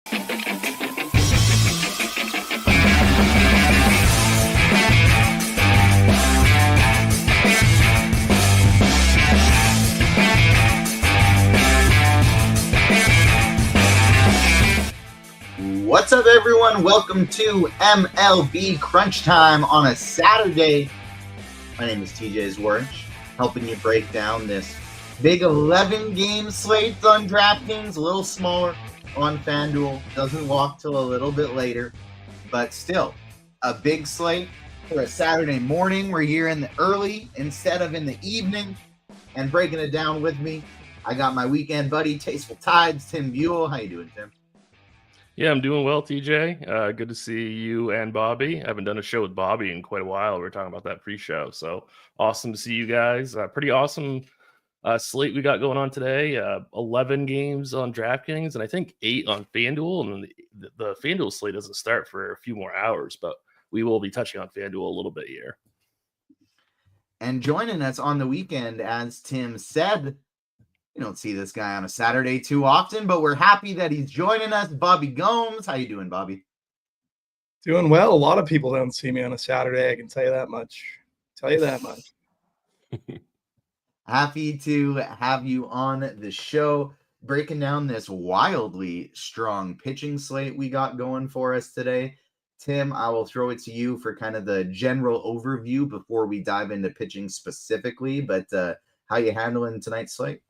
What's up, everyone? Welcome to MLB Crunch Time on a Saturday. My name is TJ Zwarich, helping you break down this big 11-game slate on DraftKings, a little smaller on FanDuel. Doesn't walk till a little bit later, but still a big slate for a Saturday morning. We're here in the early instead of in the evening, and breaking it down with me, I got my weekend buddy, Tasteful Tides, Tim Buell. How you doing, Tim? Yeah, I'm doing well, TJ. Good to see you and Bobby. I haven't done a show with Bobby in quite a while. We were talking about that pre-show, so awesome to see you guys. Pretty awesome slate we got going on today. 11 games on DraftKings, and I think 8 on FanDuel. And the FanDuel slate doesn't start for a few more hours, but we will be touching on FanDuel a little bit here. And joining us on the weekend, as Tim said, you don't see this guy on a Saturday too often, but we're happy that he's joining us. Bobby Gomes. How you doing, Bobby? Doing well. A lot of people don't see me on a Saturday. I can tell you that much. Happy to have you on the show, breaking down this wildly strong pitching slate we got going for us today. Tim, I will throw it to you for kind of the general overview before we dive into pitching specifically, but how you handling tonight's slate?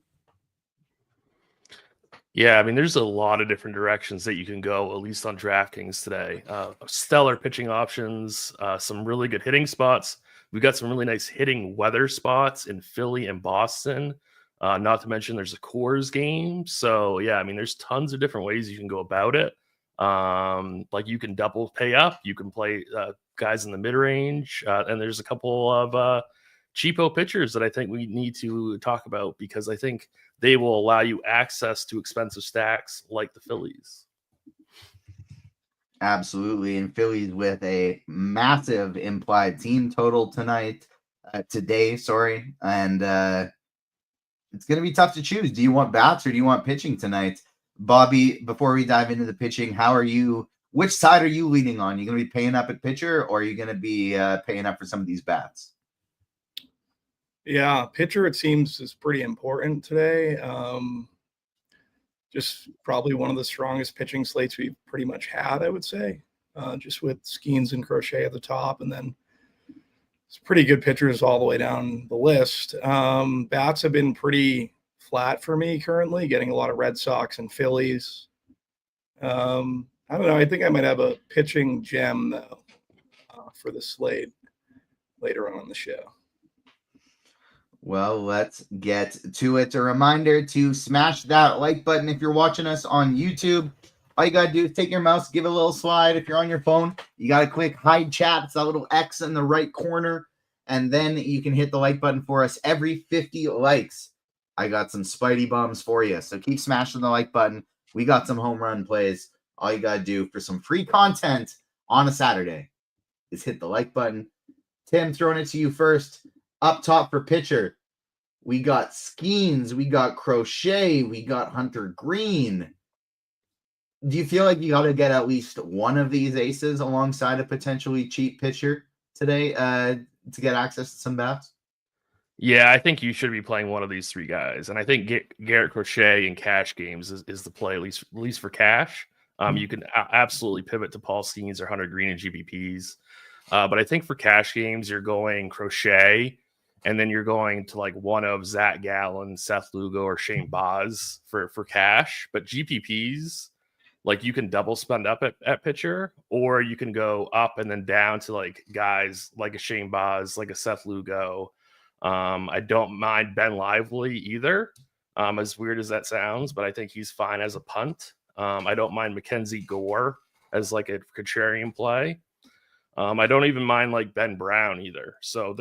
Yeah, I mean, there's a lot of different directions that you can go, at least on DraftKings today. Stellar pitching options, some really good hitting spots. We've got some really nice hitting weather spots in Philly and Boston. Not to mention there's a Coors game. So, yeah, I mean, there's tons of different ways you can go about it. Like you can double pay up. You can play guys in the mid-range. And there's a couple of cheapo pitchers that I think we need to talk about because I think they will allow you access to expensive stacks like the Phillies. Absolutely. And Phillies with a massive implied team total today. And it's going to be tough to choose. Do you want bats or do you want pitching tonight? Bobby, before we dive into the pitching, which side are you leaning on? You going to be paying up at pitcher or are you going to be paying up for some of these bats? Yeah, pitcher, it seems, is pretty important today. Just probably one of the strongest pitching slates we've pretty much had, I would say, just with Skeens and Crochet at the top. And then it's pretty good pitchers all the way down the list. Bats have been pretty flat for me currently, getting a lot of Red Sox and Phillies. I don't know. I think I might have a pitching gem, though, for the slate later on in the show. Well, let's get to it. A reminder to smash that like button if you're watching us on YouTube. All you got to do is take your mouse, give it a little slide. If you're on your phone, you got to click hide chat. It's that little X in the right corner. And then you can hit the like button for us every 50 likes. I got some Spidey bums for you. So keep smashing the like button. We got some home run plays. All you got to do for some free content on a Saturday is hit the like button. Tim, throwing it to you first. Up top for pitcher, we got Skeens, we got Crochet, we got Hunter Green. Do you feel like you got to get at least one of these aces alongside a potentially cheap pitcher today to get access to some bats? Yeah, I think you should be playing one of these three guys. And I think Garrett Crochet in cash games is the play, at least for cash. You can absolutely pivot to Paul Skeens or Hunter Green in GPPs. But I think for cash games, you're going Crochet. And then you're going to like one of Zach Gallen, Seth Lugo, or Shane Baz for cash. But GPPs, like you can double spend up at pitcher, or you can go up and then down to like guys like a Shane Baz, like a Seth Lugo. I don't mind Ben Lively either, as weird as that sounds, but I think he's fine as a punt. I don't mind Mackenzie Gore as like a contrarian play. I don't even mind like Ben Brown either. So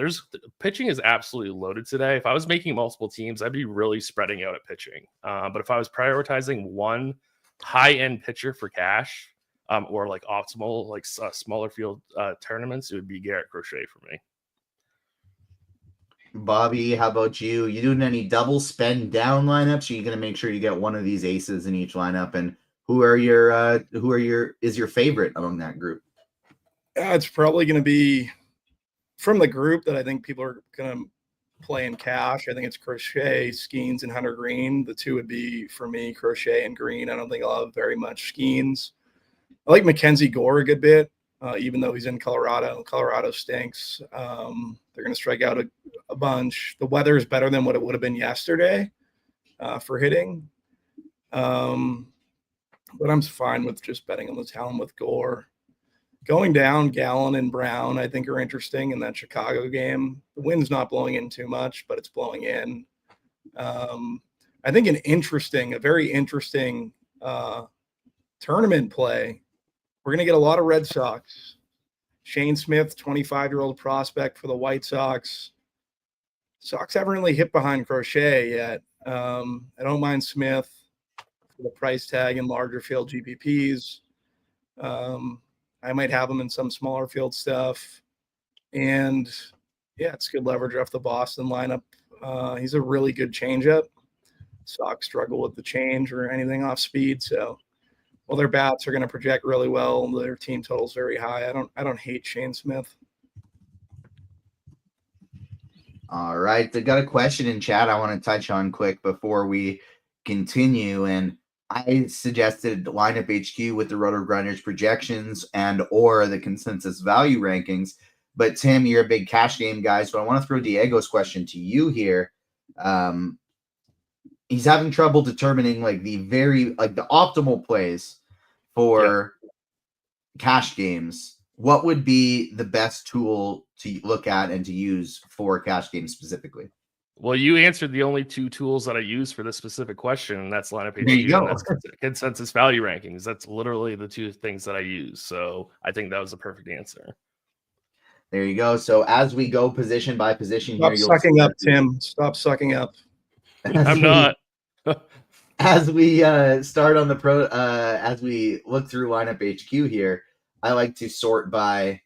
pitching is absolutely loaded today. If I was making multiple teams, I'd be really spreading out at pitching. But if I was prioritizing one high-end pitcher for cash, or like optimal, like smaller field tournaments, it would be Garrett Crochet for me. Bobby, how about you? You doing any double spend down lineups? Or are you going to make sure you get one of these aces in each lineup and Who is your favorite among that group? It's probably going to be from the group that I think people are going to play in cash. I think it's Crochet, Skeens, and Hunter Green. The two would be, for me, Crochet and Green. I don't think I'll have very much Skeens. I like Mackenzie Gore a good bit, even though he's in Colorado. Colorado stinks. They're going to strike out a bunch. The weather is better than what it would have been yesterday for hitting. But I'm fine with just betting on the talent with Gore. Going down, Gallen and Brown, I think, are interesting in that Chicago game. The wind's not blowing in too much, but it's blowing in. I think a very interesting tournament play. We're going to get a lot of Red Sox. Shane Smith, 25-year-old prospect for the White Sox. Sox haven't really hit behind Crochet yet. I don't mind Smith for the price tag and larger field GPPs. I might have him in some smaller field stuff. And, yeah, it's good leverage off the Boston lineup. He's a really good changeup. Sox struggle with the change or anything off speed. So, well, their bats are going to project really well. Their team total's very high. I don't hate Shane Smith. All right. I got a question in chat I want to touch on quick before we continue. And I suggested lineup HQ with the Roto Grinders projections and or the consensus value rankings. But Tim, you're a big cash game guy, so I want to throw Diego's question to you here. He's having trouble determining the optimal plays for cash games. What would be the best tool to look at and to use for cash games specifically? Well, you answered the only two tools that I use for this specific question, and that's lineup HQ and that's consensus value rankings. That's literally the two things that I use. So I think that was a perfect answer. There you go. So as we go position by position, Stop sucking up, Tim. Stop sucking up. I'm not. As we start on the as we look through lineup HQ here, I like to sort by.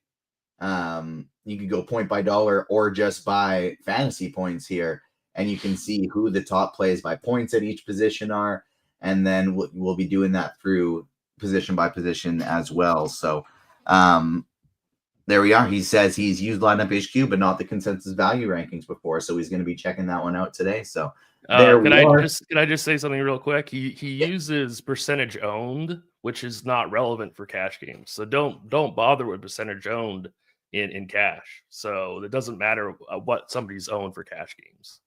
You could go point by dollar or just by fantasy points here, and you can see who the top plays by points at each position are, and then we'll be doing that through position by position as well. So there we are. He says he's used lineup HQ, but not the consensus value rankings before, so he's going to be checking that one out today. So can I just say something real quick? He uses percentage owned, which is not relevant for cash games. So don't bother with percentage owned in cash. So it doesn't matter what somebody's owned for cash games.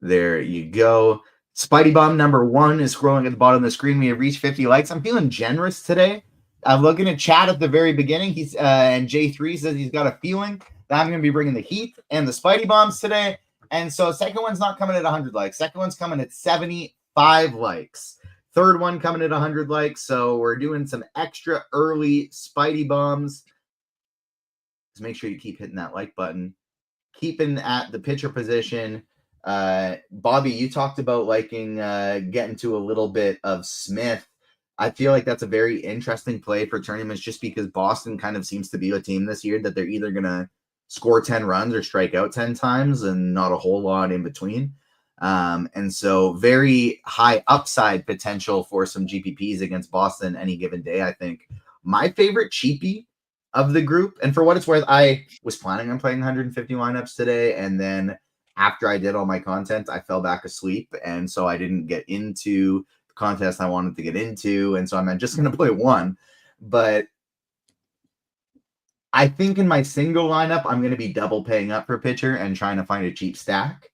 There you go. Spidey Bomb number 1 is scrolling at the bottom of the screen. We have reached 50 likes. I'm feeling generous today. I'm looking at chat at the very beginning. He's and J3 says he's got a feeling that I'm going to be bringing the heat and the Spidey Bombs today. And so second one's not coming at 100 likes. Second one's coming at 75 likes. Third one coming at 100 likes. So we're doing some extra early Spidey Bombs. Just make sure you keep hitting that like button. Keeping at the pitcher position. Bobby, you talked about liking getting to a little bit of Smith. I feel like that's a very interesting play for tournaments just because Boston kind of seems to be a team this year that they're either going to score 10 runs or strike out 10 times and not a whole lot in between. And so very high upside potential for some GPPs against Boston any given day. I think my favorite cheapie of the group, and for what it's worth, I was planning on playing 150 lineups today, and then after I did all my content, I fell back asleep, and so I didn't get into the contest I wanted to get into, and so I'm just going to play one. But I think in my single lineup, I'm going to be double paying up for pitcher and trying to find a cheap stack.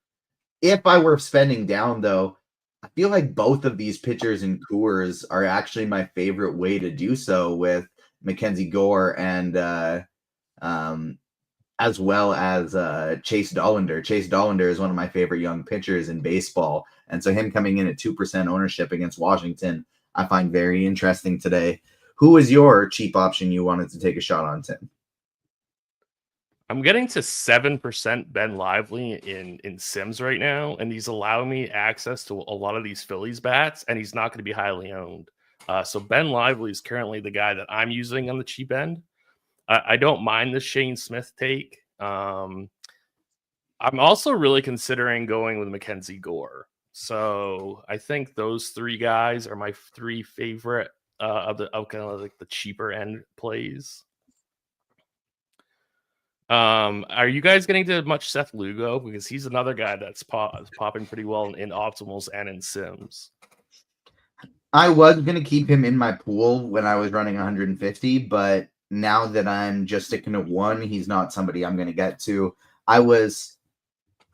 If I were spending down, though, I feel like both of these pitchers and Coors are actually my favorite way to do so, with Mackenzie Gore and as well as Chase Dollander. Chase Dollander is one of my favorite young pitchers in baseball. And so him coming in at 2% ownership against Washington, I find very interesting today. Who is your cheap option you wanted to take a shot on, Tim? I'm getting to 7% Ben Lively in Sims right now, and he's allowing me access to a lot of these Phillies bats, and he's not going to be highly owned. So Ben Lively is currently the guy that I'm using on the cheap end. I don't mind the Shane Smith take. I'm also really considering going with Mackenzie Gore. So I think those three guys are my three favorite of kind of like the cheaper end plays. Are you guys getting to much Seth Lugo? Because he's another guy that's popping pretty well in optimals and in sims. I was going to keep him in my pool when I was running 150, but now that I'm just sticking to one, he's not somebody I'm going to get to. I was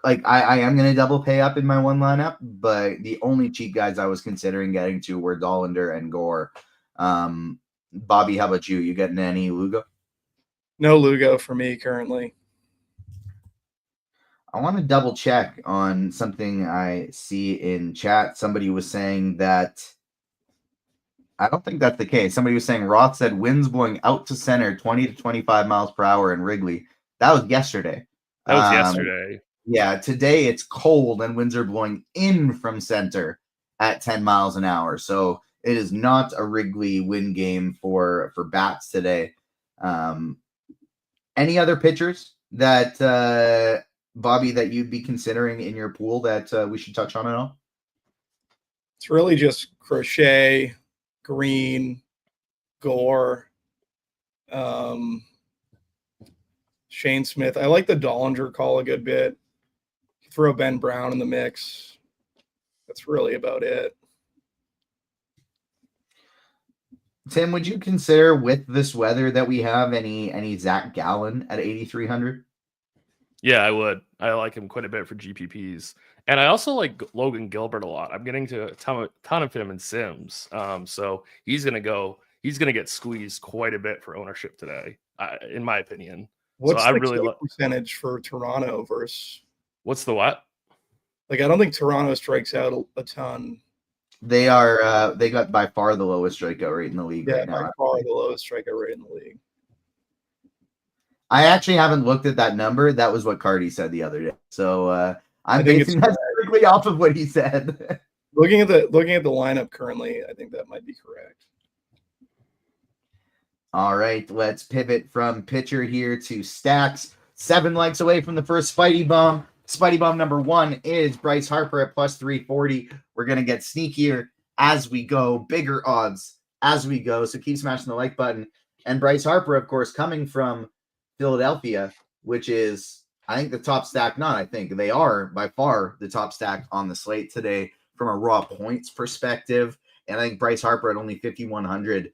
like, I am going to double pay up in my one lineup, but the only cheap guys I was considering getting to were Dollander and Gore. Bobby, how about you? You getting any Lugo? No Lugo for me currently. I want to double check on something I see in chat. Somebody was saying that I don't think that's the case. Somebody was saying Roth said winds blowing out to center 20 to 25 miles per hour in Wrigley. That was yesterday. That was yesterday. Yeah, today it's cold and winds are blowing in from center at 10 miles an hour. So it is not a Wrigley wind game for bats today. Any other pitchers that Bobby that you'd be considering in your pool that we should touch on at all? It's really just Crochet, Green, Gore, Shane Smith. I like the Dollinger call a good bit. Throw Ben Brown in the mix. That's really about it. Tim, would you consider with this weather that we have any Zach Gallen at 8,300? Yeah, I would. I like him quite a bit for GPPs. And I also like Logan Gilbert a lot. I'm getting to a ton of him in Sims. So he's going to get squeezed quite a bit for ownership today, in my opinion. What's so the really percentage for Toronto versus? What's the what? Like, I don't think Toronto strikes out a ton. They are they got by far the lowest strikeout rate in the league right now. By far the lowest strikeout rate in the league. I actually haven't looked at that number. That was what Cardi said the other day. So I'm basing that strictly off of what he said. Looking at the lineup currently, I think that might be correct. All right, let's pivot from pitcher here to stacks. 7 likes away from the first Spidey Bomb. Spidey Bomb number 1 is Bryce Harper at plus 340. We're going to get sneakier as we go, bigger odds as we go. So keep smashing the like button. And Bryce Harper, of course, coming from Philadelphia, which is, I think, the top stack. Not, I think they are by far the top stack on the slate today from a raw points perspective. And I think Bryce Harper at only 5,100,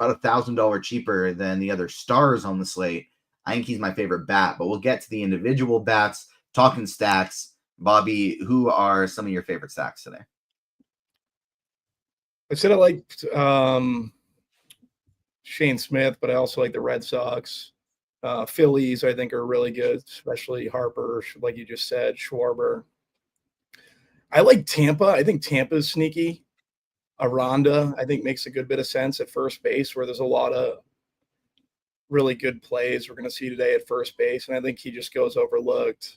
about $1,000 cheaper than the other stars on the slate. I think he's my favorite bat, but we'll get to the individual bats. Talking stacks, Bobby, who are some of your favorite stacks today? I said I liked Shane Smith, but I also like the Red Sox. Phillies, I think, are really good, especially Harper, like you just said, Schwarber. I like Tampa. I think Tampa is sneaky. Aranda, I think, makes a good bit of sense at first base, where there's a lot of really good plays we're going to see today at first base, and I think he just goes overlooked.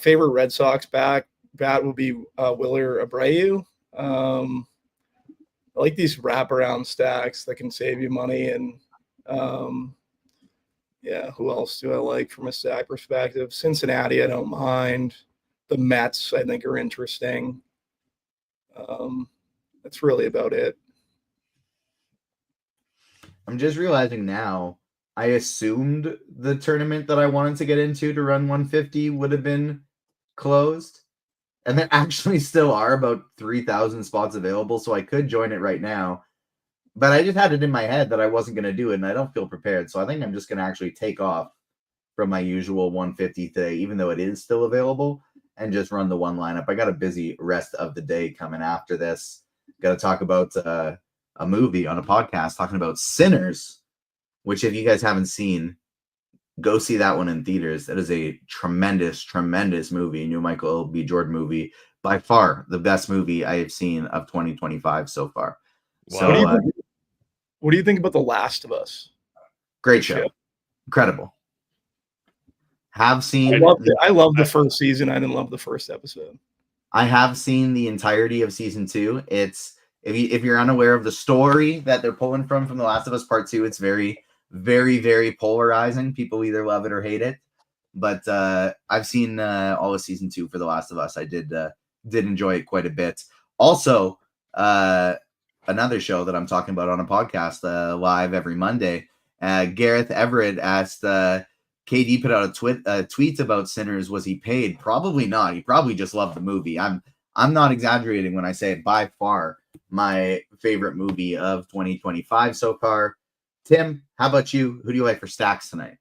Favorite Red Sox bat will be Willer Abreu. I like these wraparound stacks that can save you money. And who else do I like from a stack perspective? Cincinnati, I don't mind. The Mets, I think, are interesting. That's really about it. I'm just realizing now, I assumed the tournament that I wanted to get into to run 150 would have been closed. And there actually still are about 3,000 spots available, so I could join it right now. But I just had it in my head that I wasn't going to do it, and I don't feel prepared. So I think I'm just going to actually take off from my usual 150 today, even though it is still available, and just run the one lineup. I got a busy rest of the day coming after this. Got to talk about a movie on a podcast talking about Sinners, which if you guys haven't seen, go see that one in theaters. That is a tremendous, tremendous movie. New Michael B. Jordan movie. By far the best movie I have seen of 2025 so far. Wow. So, what do you think about The Last of Us? Great show. Incredible. Have seen. I love the first season. I didn't love the first episode. I have seen the entirety of season 2. It's if you're unaware of the story that they're pulling from The Last of Us Part 2, it's very, very, very polarizing. People either love it or hate it. But I've seen all of season 2 for The Last of Us. I did did enjoy it quite a bit. Also, another show that I'm talking about on a podcast live every Monday. Gareth Everett asked KD put out a tweet about Sinners. Was he paid? Probably not. He probably just loved the movie. I'm not exaggerating when I say by far my favorite movie of 2025 so far. Tim, how about you? Who do you like for stacks tonight?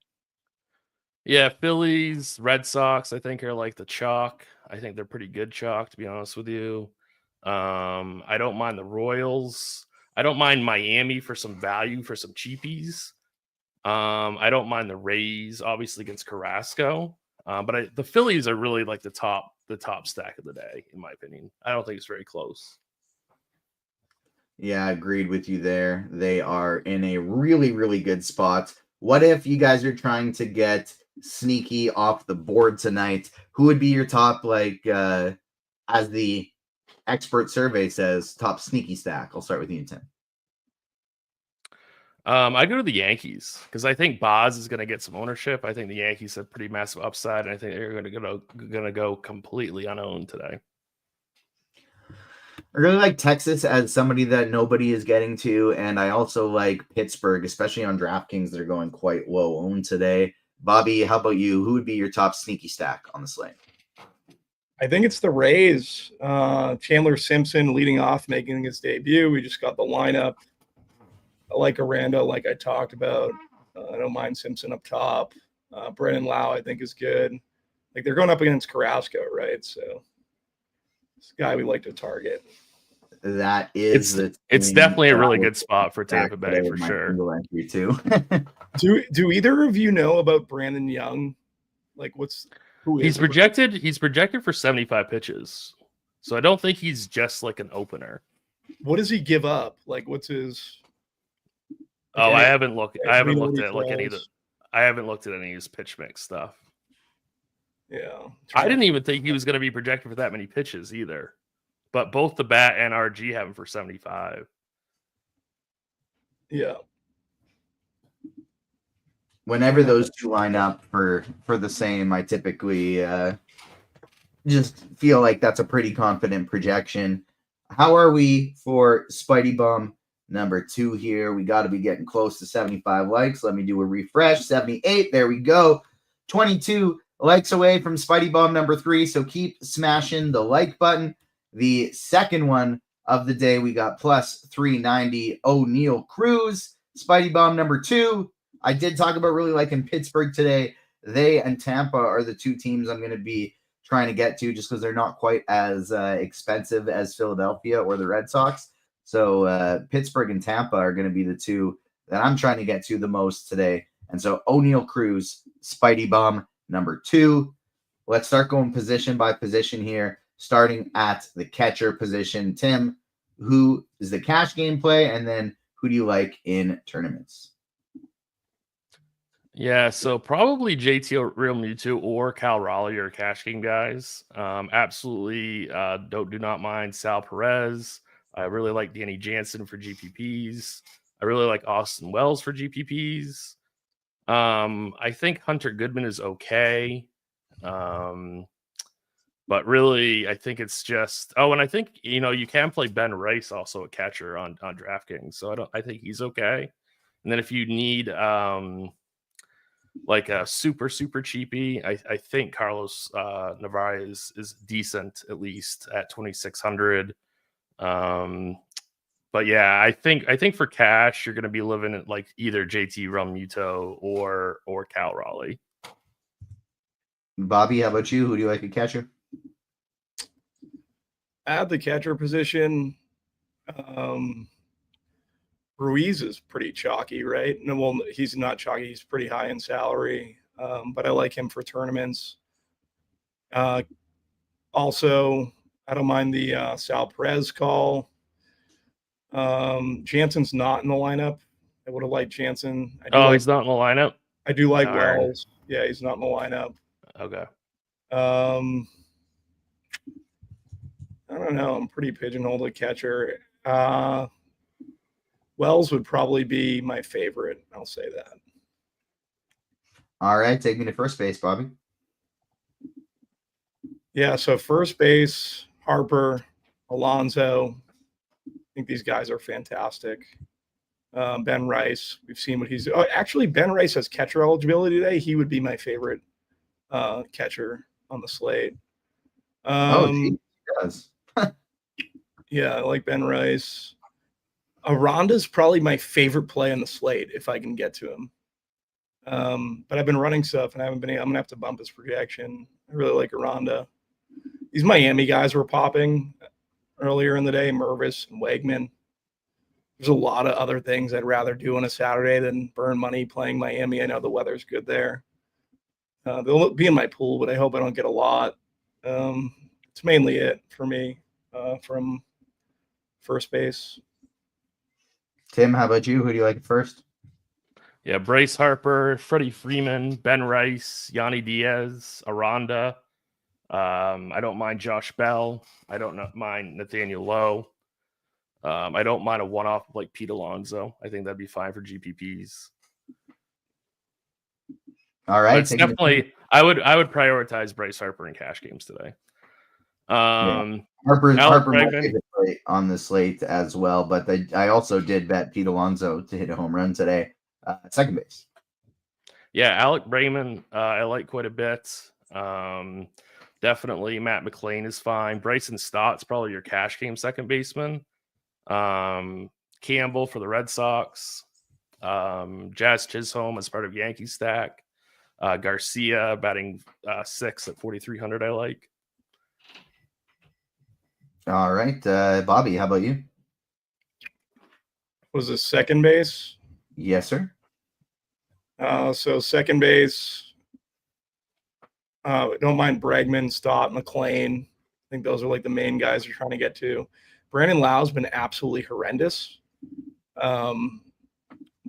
Yeah, Phillies, Red Sox, I think are like the chalk. I think they're pretty good chalk, to be honest with you. I don't mind the Royals. I don't mind Miami for some value for some cheapies. I don't mind the Rays, obviously against Carrasco. But the Phillies are really like the top stack of the day, in my opinion. I don't think it's very close. Yeah, I agreed with you there. They are in a really, really good spot. What if you guys are trying to get sneaky off the board tonight? Who would be your top, as the expert survey says, top sneaky stack? I'll start with you, Tim. I go to the Yankees because I think Boz is going to get some ownership. I think the Yankees have pretty massive upside, and I think they're going to go completely unowned today. I really like Texas as somebody that nobody is getting to, and I also like Pittsburgh, especially on DraftKings. They're going quite low owned today. Bobby, how about you? Who would be your top sneaky stack on the slate? I think it's the Rays. Chandler Simpson leading off, making his debut. We just got the lineup. I like Aranda, like I talked about. I don't mind Simpson up top. Brennan Lau, I think, is good. Like, they're going up against Carrasco, right? So this guy we like to target. That is it's definitely a really good spot for Tampa Bay for sure. Entry too. Do either of you know about Brandon Young? Like, he's projected for 75 pitches. So I don't think he's just like an opener. What does he give up? Like, what's his? Oh, I haven't looked at any of his pitch mix stuff. Yeah. I didn't even think he was going to be projected for that many pitches either. But both the bat and RG have him for 75. Yeah. Whenever those two line up for the same, I typically just feel like that's a pretty confident projection. How are we for Spidey Bum number 2 here? We got to be getting close to 75 likes. Let me do a refresh. 78. There we go. 22 likes away from Spidey Bum number 3. So keep smashing the like button. The second one of the day, we got plus 390 O'Neal Cruz. Spidey Bum number 2. I did talk about really liking Pittsburgh today. They and Tampa are the two teams I'm going to be trying to get to just because they're not quite as expensive as Philadelphia or the Red Sox. So Pittsburgh and Tampa are going to be the two that I'm trying to get to the most today. And so O'Neal Cruz, Spidey Bum number 2. Let's start going position by position here, starting at the catcher position. Tim, who is the cash game play? And then who do you like in tournaments? Yeah, so probably JT Realmuto or Cal Raleigh are cash game guys. Absolutely do not mind Sal Perez. I really like Danny Jansen for GPPs. I really like Austin Wells for GPPs. I think Hunter Goodman is okay. But really, I think it's just and I think you can play Ben Rice also a catcher on DraftKings. So I think he's okay. And then if you need like a super cheapie, I think Carlos Narvaez is decent, at least at 2,600. But yeah, I think for cash you're going to be living at like either JT Realmuto or Cal Raleigh. Bobby, how about you? Who do you like a catcher? At the catcher position, Ruiz is pretty chalky, right? No, well, he's not chalky. He's pretty high in salary, but I like him for tournaments. Also, I don't mind the Sal Perez call. Jansen's not in the lineup. I would have liked Jansen. He's not in the lineup? I do like Wells. Yeah, he's not in the lineup. Okay. I don't know. I'm pretty pigeonholed at catcher. Wells would probably be my favorite. I'll say that. All right. Take me to first base, Bobby. Yeah. So first base, Harper, Alonso. I think these guys are fantastic. Ben Rice, we've seen what he's. Oh, actually, Ben Rice has catcher eligibility today. He would be my favorite catcher on the slate. He does. Yeah, I like Ben Rice. Aranda's probably my favorite play on the slate if I can get to him. But I've been running stuff and I haven't been. I'm gonna have to bump his projection. I really like Aranda. These Miami guys were popping earlier in the day, Mervis and Wegman. There's a lot of other things I'd rather do on a Saturday than burn money playing Miami. I know the weather's good there. They'll be in my pool, but I hope I don't get a lot. It's mainly it for me from first base. Tim, how about you? Who do you like first? Yeah, Bryce Harper, Freddie Freeman, Ben Rice, Yanni Diaz, Aranda. I don't mind Josh Bell. I don't mind Nathaniel Lowe. I don't mind a one-off like Pete Alonso. I think that'd be fine for GPPs. All right, it's definitely. I would prioritize Bryce Harper in cash games today. Harper my favorite play on the slate as well, but I also did bet Pete Alonso to hit a home run today, second base. Yeah, Alec Raymond, I like quite a bit. Definitely Matt McLean is fine. Bryson Stott's probably your cash game second baseman. Campbell for the Red Sox. Jazz Chisholm as part of Yankee stack. Garcia batting 6 at 4,300. I like. All right, Bobby, how about you? Was this second base? Yes, sir. So second base. Don't mind Bregman, Stott, McLean. I think those are like the main guys you're trying to get to. Brandon Lau's been absolutely horrendous. But I'm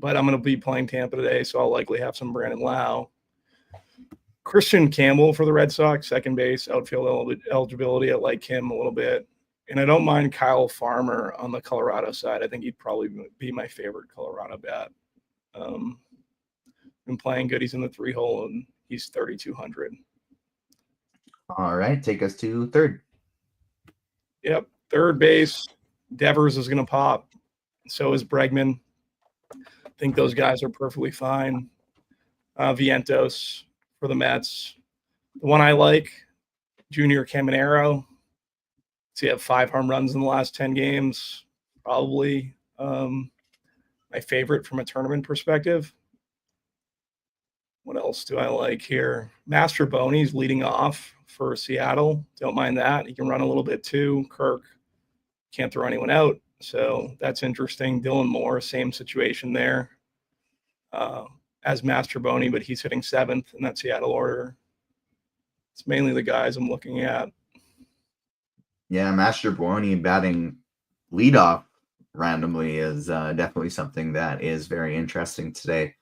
going to be playing Tampa today, so I'll likely have some Brandon Lau. Christian Campbell for the Red Sox, second base, outfield eligibility. I like him a little bit. And I don't mind Kyle Farmer on the Colorado side. I think he'd probably be my favorite Colorado bat. Been playing good. He's in the 3-hole, and he's 3,200. All right, take us to third. Yep, third base. Devers is going to pop. So is Bregman. I think those guys are perfectly fine. Vientos for the Mets. The one I like, Junior Caminero. So you have 5 home runs in the last 10 games. Probably my favorite from a tournament perspective. What else do I like here? Master Boney's leading off for Seattle. Don't mind that. He can run a little bit too. Kirk can't throw anyone out. So that's interesting. Dylan Moore, same situation there as Master Boney, but he's hitting 7th in that Seattle order. It's mainly the guys I'm looking at. Yeah, Master Boney batting leadoff randomly is definitely something that is very interesting today.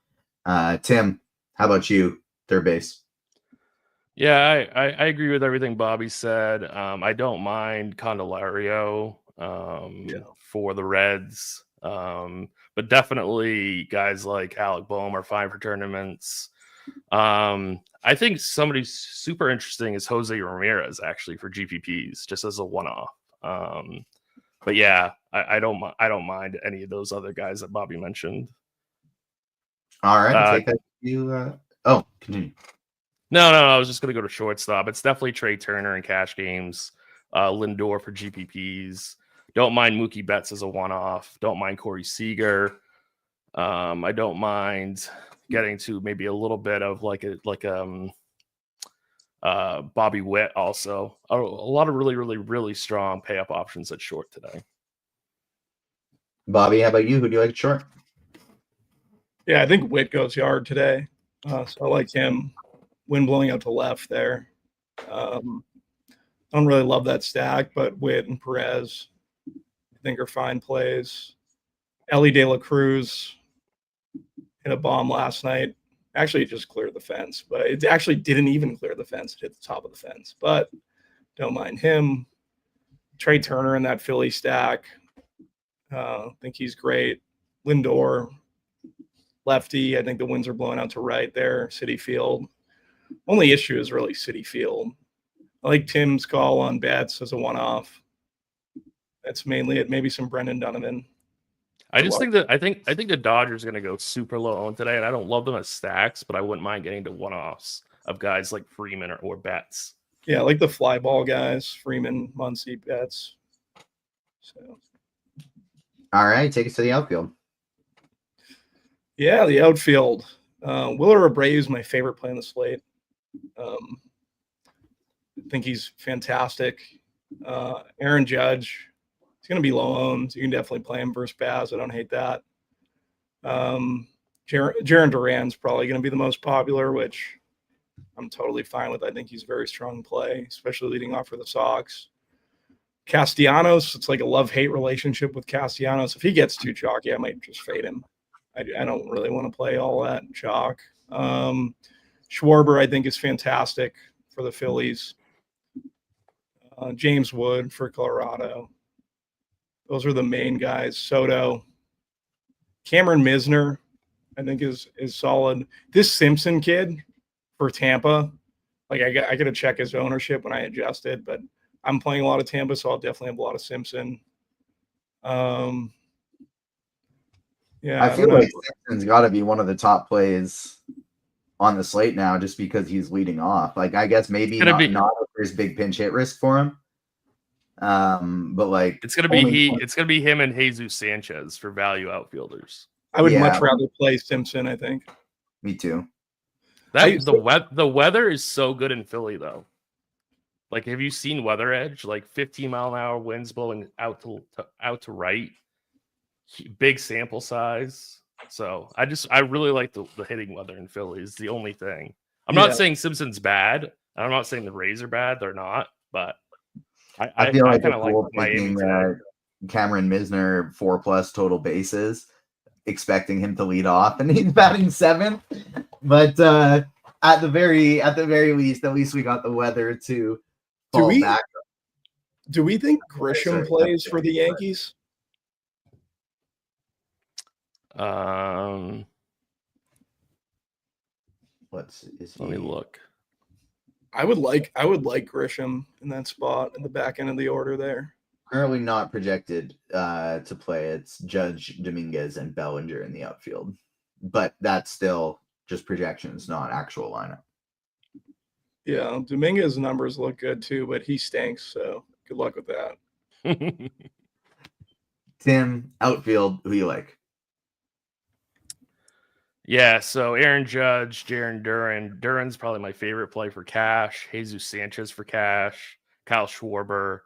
Tim, how about you, third base? Yeah, I agree with everything Bobby said. I don't mind Candelario for the Reds. But definitely guys like Alec Boehm are fine for tournaments. I think somebody super interesting is Jose Ramirez actually for GPPs, just as a one-off. But yeah, I don't mind any of those other guys that Bobby mentioned. All right, take that. You continue. No, I was just going to go to shortstop. It's definitely Trey Turner in cash games. Lindor for GPPs. Don't mind Mookie Betts as a one-off. Don't mind Corey Seager. I don't mind getting to maybe a little bit of Bobby Witt also. A lot of really strong pay-up options at short today. Bobby, how about you? Who do you like at short? Yeah, I think Witt goes yard today. So I like him. Wind blowing out to left there. I don't really love that stack, but Witt and Perez I think are fine plays. Ellie De La Cruz hit a bomb last night. Actually, it just cleared the fence, but it actually didn't even clear the fence. It hit the top of the fence, but don't mind him. Trey Turner in that Philly stack. I think he's great. Lindor, lefty. I think the winds are blowing out to right there. Citi Field. Only issue is really Citi Field. I like Tim's call on Betts as a one-off. That's mainly it. Maybe some Brendan Donovan. I think the Dodgers are going to go super low on today, and I don't love them as stacks, but I wouldn't mind getting to one-offs of guys like Freeman or Betts. Yeah, like the fly ball guys, Freeman, Muncy, Betts. So, All right, take us to the outfield. yeah, the outfield. Willer Abreu is my favorite play on the slate. I think he's fantastic. Aaron Judge, he's going to be low owned. You can definitely play him versus Baz. I don't hate that. Jarren Duran's probably going to be the most popular, which I'm totally fine with. I think he's a very strong play, especially leading off for the Sox. Castellanos, it's like a love-hate relationship with Castellanos. If he gets too chalky, I might just fade him. I don't really want to play all that chalk. Schwarber, I think, is fantastic for the Phillies. James Wood for Colorado. Those are the main guys. Soto. Cameron Misner, I think, is solid. This Simpson kid for Tampa, like I got to check his ownership when I adjust it, but I'm playing a lot of Tampa, so I'll definitely have a lot of Simpson. Yeah, I feel like Simpson's got to be one of the top plays on the slate now, just because he's leading off. Like, I guess maybe not if there's big pinch hit risk for him. But like it's gonna be him and Jesus Sanchez for value outfielders. I would much rather play Simpson, I think. Me too. The weather is so good in Philly though. Like, have you seen Weather Edge? Like 15-mile-an-hour winds blowing out to right. Big sample size. So I really like the hitting weather in Philly is the only thing. I'm not saying Simpson's bad. I'm not saying the Rays are bad. They're not. But I feel like kind of like Miami today. Cameron Misner 4+ total bases, expecting him to lead off, and he's batting 7th. But at the very least, at least we got the weather to fall back. Do we think Grisham plays for the Yankees? Let me look. I would like Grisham in that spot in the back end of the order there. Currently not projected to play. It's Judge, Dominguez, and Bellinger in the outfield, but that's still just projections, not actual lineup. Yeah, Dominguez's numbers look good too, but he stinks. So good luck with that. Tim, outfield, who you like? Yeah, so Aaron Judge, Jarren Duran. Duran's probably my favorite play for cash. Jesus Sanchez for cash. Kyle Schwarber.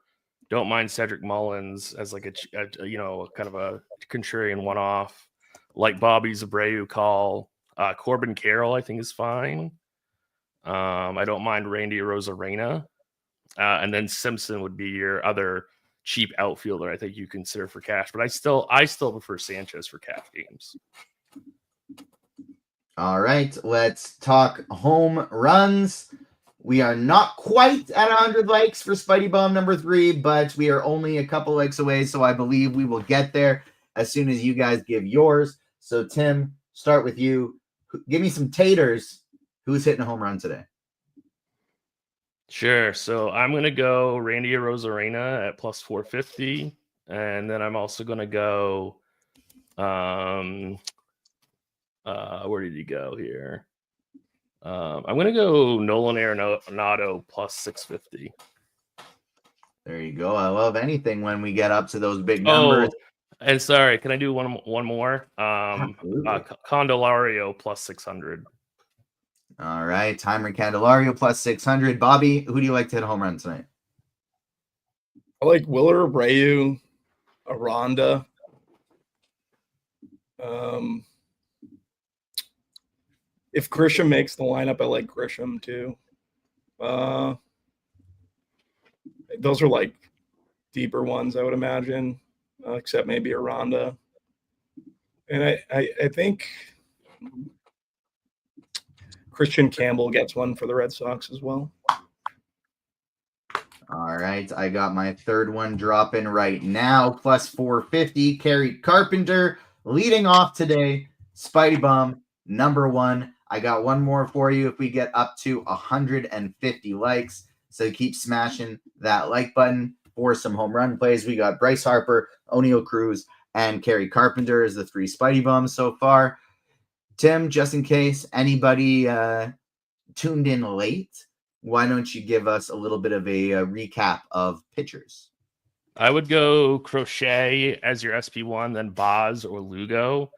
Don't mind Cedric Mullins as like a kind of a contrarian one-off. Like Bobby's Abreu call. Corbin Carroll, I think, is fine. I don't mind Randy Arozarena. And then Simpson would be your other cheap outfielder I think you consider for cash. But I still prefer Sanchez for cash games. All right, let's talk home runs. We are not quite at 100 likes for Spidey Bomb number 3, but we are only a couple likes away, so I believe we will get there as soon as you guys give yours. So, Tim, start with you. Give me some taters. Who's hitting a home run today? Sure. So I'm going to go Randy Arozarena at plus 450, and then I'm also going to go where did he go here? I'm going to go Nolan Arenado plus 650. There you go. I love anything when we get up to those big numbers. Oh, and sorry, can I do one more? Candelario plus 600. All right. Timer Candelario plus 600. Bobby, who do you like to hit a home run tonight? I like Willer Abreu, Aranda. If Grisham makes the lineup, I like Grisham too. Those are like deeper ones, I would imagine, except maybe Aranda. And I think Christian Campbell gets one for the Red Sox as well. All right. I got my third one dropping right now. Plus 450. Kerry Carpenter leading off today. Spidey Bomb number 1. I got one more for you if we get up to 150 likes. So keep smashing that like button for some home run plays. We got Bryce Harper, O'Neal Cruz, and Kerry Carpenter as the 3 Spidey Bums so far. Tim, just in case anybody tuned in late, why don't you give us a little bit of a recap of pitchers? I would go Crochet as your SP1, then Boz or Lugo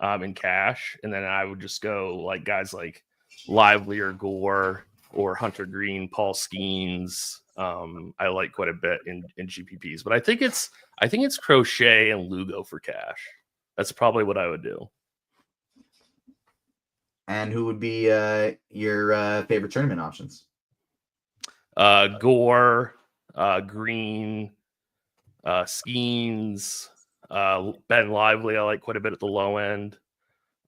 in cash. And then I would just go like guys like Lively or Gore or Hunter Green, Paul Skeens. I like quite a bit in GPPs, but I think it's Crochet and Lugo for cash. That's probably what I would do. And who would be your favorite tournament options? Gore, Green, Skeens, Ben Lively. I like quite a bit at the low end.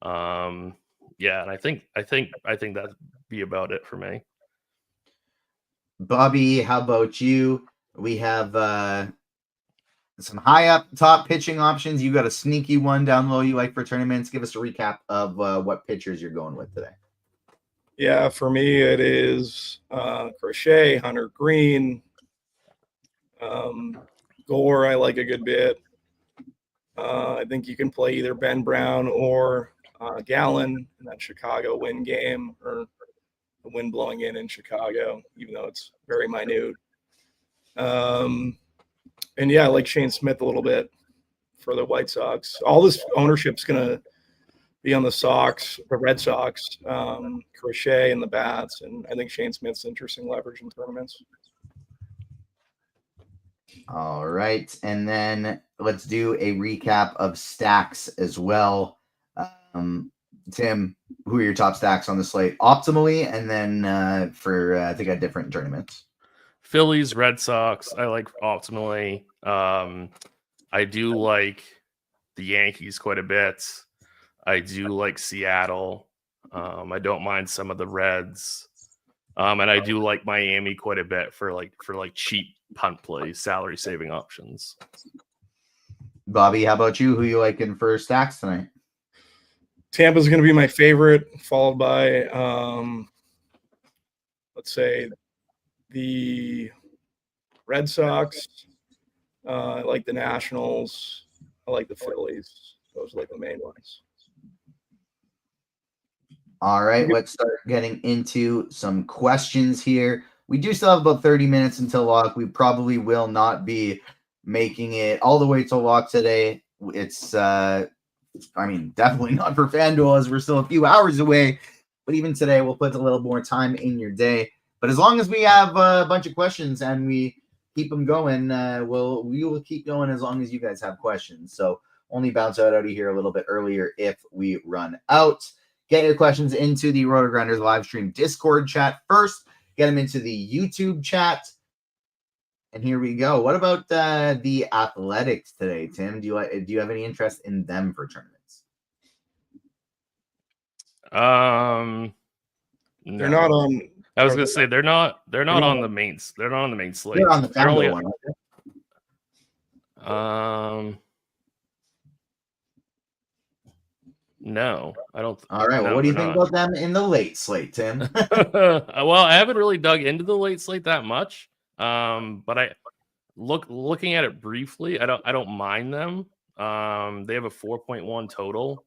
Yeah, and I think that'd be about it for me. Bobby, how about you? We have some high up top pitching options. You got a sneaky one down low you like for tournaments. Give us a recap of what pitchers you're going with today. Yeah, for me it is Crochet, Hunter Green, Gore. I like a good bit. I think you can play either Ben Brown or Gallen in that Chicago wind game, or the wind blowing in Chicago, even though it's very minute. And yeah, I like Shane Smith a little bit for the White Sox. All this ownership's going to be on the Red Sox, Crochet and the Bats, and I think Shane Smith's interesting leverage in tournaments. All right, and then let's do a recap of stacks as well. Tim, who are your top stacks on the slate optimally, and then for I think at different tournaments? Phillies, Red Sox, I like optimally. I do like the Yankees quite a bit. I do like Seattle. I don't mind some of the Reds. And I do like Miami quite a bit for cheap punt plays, salary saving options. Bobby, how about you? Who you liking for stacks tonight? Tampa's going to be my favorite, followed by, let's say, the Red Sox. I like the Nationals. I like the Phillies. Those are like the main ones. All right, let's start getting into some questions here. We do still have about 30 minutes until lock. We probably will not be making it all the way to lock today. It's, definitely not for FanDuel as we're still a few hours away. But even today, we'll put a little more time in your day. But as long as we have a bunch of questions and we keep them going, we will keep going as long as you guys have questions. So only bounce out of here a little bit earlier if we run out. Get your questions into the RotoGrinders live stream Discord chat first. Get them into the YouTube chat. And here we go. What about the Athletics today, Tim? Do you have any interest in them for tournaments? No. They're not on. I was gonna say they're not on the main. They're not on the main slate. They're on the FanDuel one. No, I don't. All right. Well, what do you think about them in the late slate, Tim? Well, I haven't really dug into the late slate that much. But I looking at it briefly, I don't mind them. They have a 4.1 total.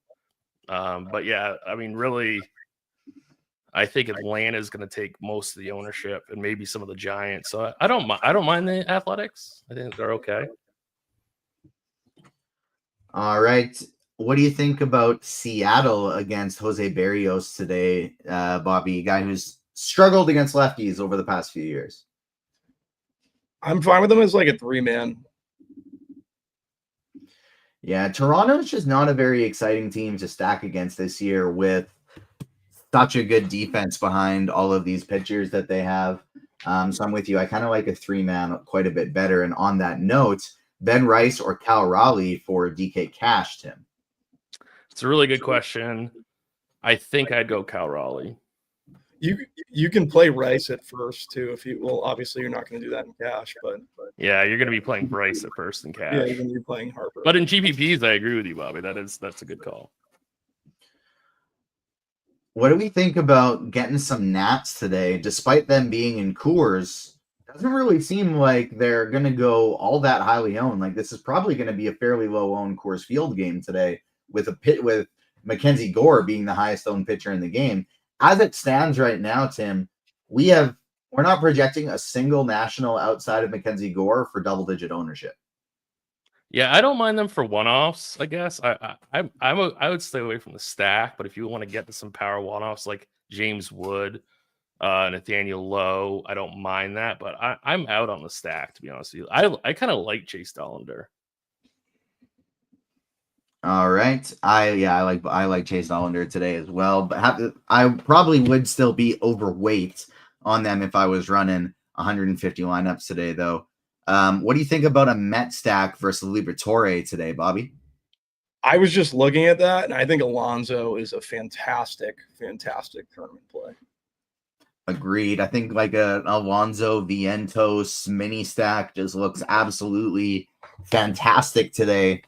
But yeah, I mean, really, I think Atlanta is going to take most of the ownership and maybe some of the Giants. So I don't mind the Athletics. I think they're okay. All right. What do you think about Seattle against Jose Barrios today, Bobby, a guy who's struggled against lefties over the past few years? I'm fine with them as like a 3-man. Yeah, Toronto is just not a very exciting team to stack against this year with such a good defense behind all of these pitchers that they have. So I'm with you. I kind of like a 3-man quite a bit better. And on that note, Ben Rice or Cal Raleigh for DK Cash, Tim? It's a really good question. I think I'd go Cal Raleigh. You can play Rice at first too. Obviously you're not going to do that in cash, but yeah, you're going to be playing Bryce at first in cash. Yeah, you're going to be playing Harper. But in GPPs, I agree with you, Bobby. That's a good call. What do we think about getting some Nats today, despite them being in Coors? doesn't really seem like they're going to go all that highly owned. Like this is probably going to be a fairly low owned Coors Field game today with with Mackenzie Gore being the highest owned pitcher in the game. As it stands right now, Tim, we're not projecting a single national outside of Mackenzie Gore for double-digit ownership. Yeah, I don't mind them for one-offs. I guess I would stay away from the stack, but if you want to get to some power one-offs like James Wood, Nathaniel Lowe, I don't mind that, but I'm out on the stack, to be honest with you. I kind of like Chase Dollander. All right, I like Chase Dollander today as well, but I probably would still be overweight on them if I was running 150 lineups today, though. What do you think about a Met stack versus Liberatore today, Bobby? I was just looking at that, and I think Alonso is a fantastic tournament play. Agreed. I think like a Alonso Vientos mini stack just looks absolutely fantastic today.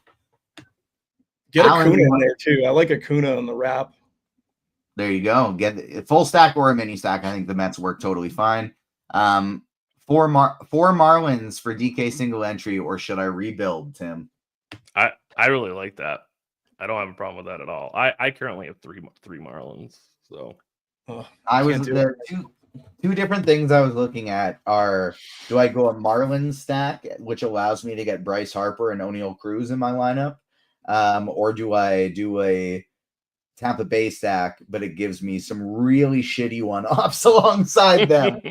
Get Acuna in there too. I like Acuna on the wrap. There you go. Get a full stack or a mini stack. I think the Mets work totally fine. Four Marlins for DK single entry, or should I rebuild, Tim? I really like that. I don't have a problem with that at all. I currently have three Marlins, so. I was there. Two different things I was looking at are: do I go a Marlins stack, which allows me to get Bryce Harper and O'Neal Cruz in my lineup, or do I do a Tampa Bay stack, but it gives me some really shitty one-offs alongside them?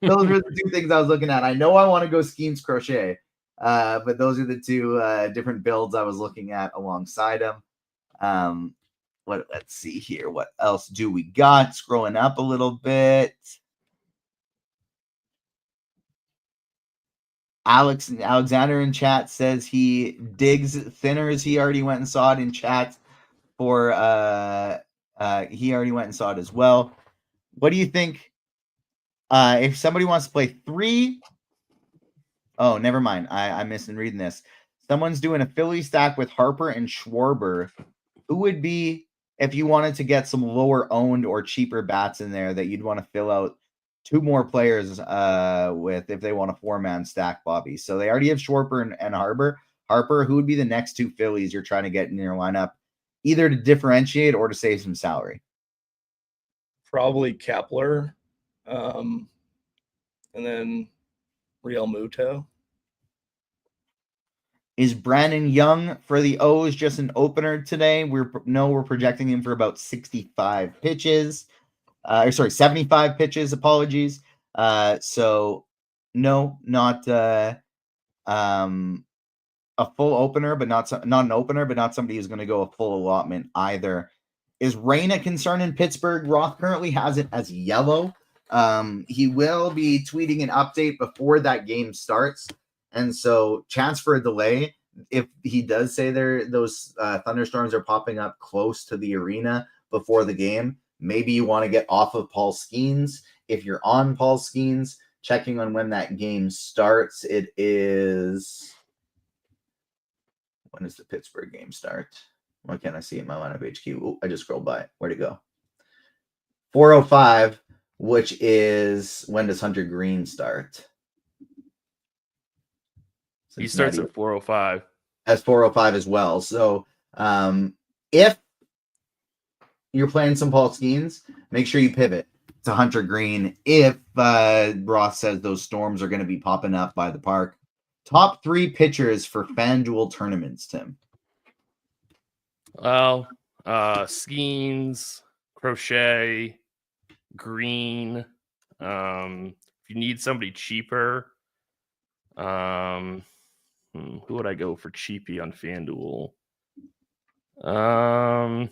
Those are the two things I was looking at. I know I want to go Skeens Crochet, but those are the two different builds I was looking at alongside them. Let's see here. What else do we got? Scrolling up a little bit. Alexander in chat says he digs thinners. He already went and saw it in chat for he already went and saw it as well. What do you think? If somebody wants to play 3, oh, never mind. I'm missing reading this. Someone's doing a Philly stack with Harper and Schwarber. Who would be, if you wanted to get some lower owned or cheaper bats in there that you'd want to fill out 2 more players with if they want a 4-man stack, Bobby? So they already have Schwarber and Harper. Who would be the next 2 Phillies you're trying to get in your lineup, either to differentiate or to save some salary? Probably Kepler, and then Real Muto. Is Brandon Young for the O's just an opener today? We're projecting him for about 65 pitches. 75 pitches. Apologies. So no, not a full opener, but not an opener, but not somebody who's going to go a full allotment either. Is rain a concern in Pittsburgh? Roth currently has it as yellow. He will be tweeting an update before that game starts. And so chance for a delay. If he does say those thunderstorms are popping up close to the arena before the game, maybe you want to get off of Paul Skeens. If you're on Paul Skeens, checking on when that game starts, it is... When does the Pittsburgh game start? Why can't I see it in my lineup HQ? Ooh, I just scrolled by it. Where'd it go? 4:05, which is, when does Hunter Green start? He starts at 4:05. As 4:05 as well. So if you're playing some Paul Skeens, make sure you pivot to Hunter Green if Ross says those storms are going to be popping up by the park. Top 3 pitchers for FanDuel tournaments, Tim. Well, Skeens, Crochet, Green. If you need somebody cheaper, who would I go for cheapy on FanDuel? I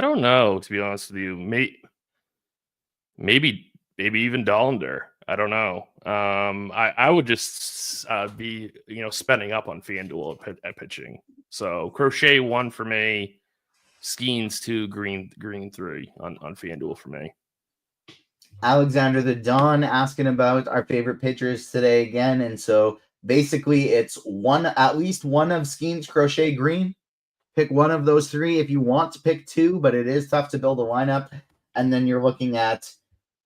don't know, to be honest with you. Maybe even Dollander. I don't know. I would just be spending up on FanDuel at pitching. So Crochet 1 for me, Skeens 2, Green 3 on FanDuel for me. Alexander the Don asking about our favorite pitchers today again, and so basically it's at least one of Skeens, Crochet, Green. Pick one of those 3 if you want to pick 2, but it is tough to build a lineup. And then you're looking at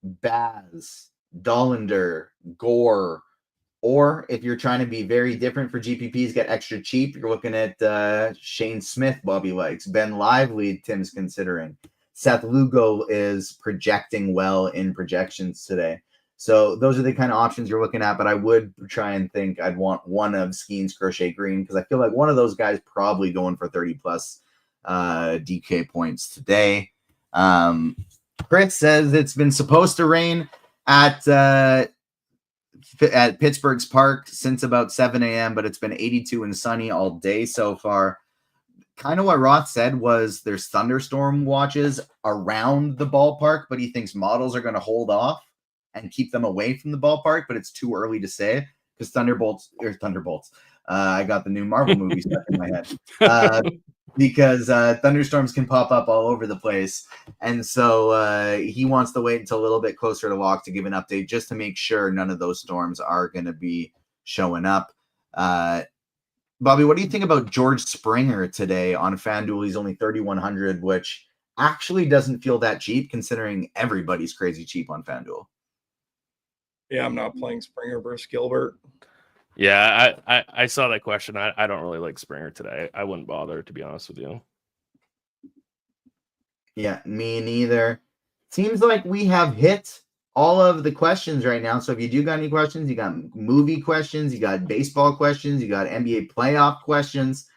Baz, Dollander, Gore, or if you're trying to be very different for GPPs, get extra cheap, you're looking at Shane Smith, Bobby likes. Ben Lively, Tim's considering. Seth Lugo is projecting well in projections today. So those are the kind of options you're looking at, but I would try and think I'd want one of Skeens, Crochet, Green, because I feel like one of those guys probably going for 30-plus DK points today. Chris says it's been supposed to rain at Pittsburgh's Park since about 7 a.m., but it's been 82 and sunny all day so far. Kind of what Roth said was there's thunderstorm watches around the ballpark, but he thinks models are going to hold off and keep them away from the ballpark, but it's too early to say because Thunderbolts. I got the new Marvel movie stuck in my head because thunderstorms can pop up all over the place. And so he wants to wait until a little bit closer to lock to give an update just to make sure none of those storms are going to be showing up. Bobby, what do you think about George Springer today on FanDuel? He's only 3,100, which actually doesn't feel that cheap considering everybody's crazy cheap on FanDuel. Yeah, I'm not playing Springer versus Gilbert. Yeah, I saw that question. I don't really like Springer today. I wouldn't bother, to be honest with you. Yeah, me neither. Seems like we have hit all of the questions right now. So if you do got any questions, you got movie questions, you got baseball questions, you got NBA playoff questions,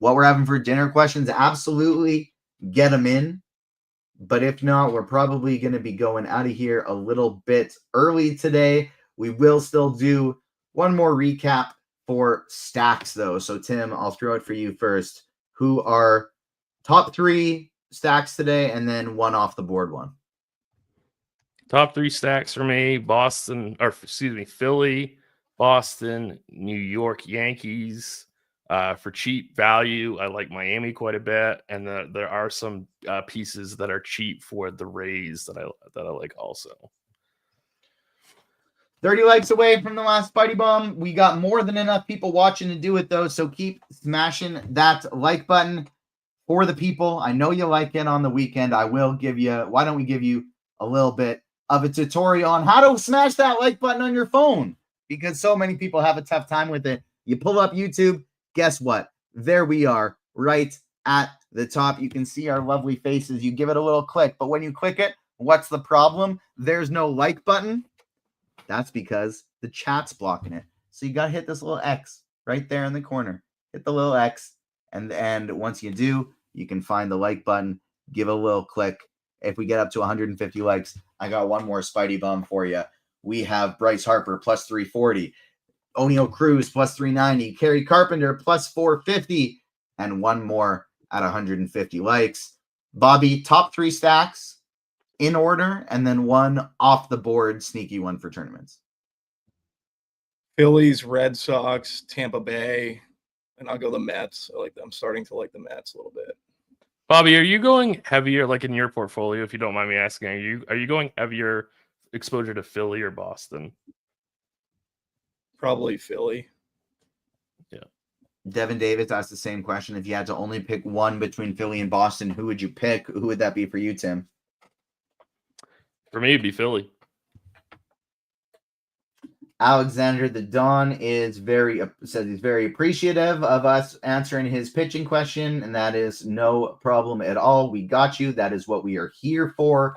what we're having for dinner questions, absolutely get them in. But if not, we're probably going to be going out of here a little bit early today. We will still do one more recap for stacks, though. So, Tim, I'll throw it for you first. Who are top 3 stacks today, and then one off the board one? Top 3 stacks for me: Philly, Boston, New York Yankees. For cheap value, I like Miami quite a bit, and there are some pieces that are cheap for the Rays that I like also. 30 likes away from the last Spidey Bomb. We got more than enough people watching to do it, though, so keep smashing that like button for the people. I know you like it on the weekend. Why don't we give you a little bit of a tutorial on how to smash that like button on your phone, because so many people have a tough time with it. You pull up YouTube, guess what? There we are, right at the top. You can see our lovely faces. You give it a little click, but when you click it, what's the problem? There's no like button. That's because the chat's blocking it. So you got to hit this little X right there in the corner. Hit the little X, and once you do, you can find the like button, give it a little click. If we get up to 150 likes, I got one more Spidey Bum for you. We have Bryce Harper plus 340, O'Neal Cruz plus 390, Kerry Carpenter plus 450, and one more at 150 likes. Bobby, top 3 stacks in order, and then one off the board, sneaky one for tournaments. Phillies, Red Sox, Tampa Bay, and I'll go the Mets. I'm starting to like the Mets a little bit. Bobby, are you going heavier, like in your portfolio, if you don't mind me asking? Are you going heavier exposure to Philly or Boston? Probably Philly. Yeah. Devin Davis asked the same question. If you had to only pick one between Philly and Boston, who would you pick? Who would that be for you, Tim? For me, it'd be Philly. Alexander the Don says he's very appreciative of us answering his pitching question, and that is no problem at all. We got you. That is what we are here for.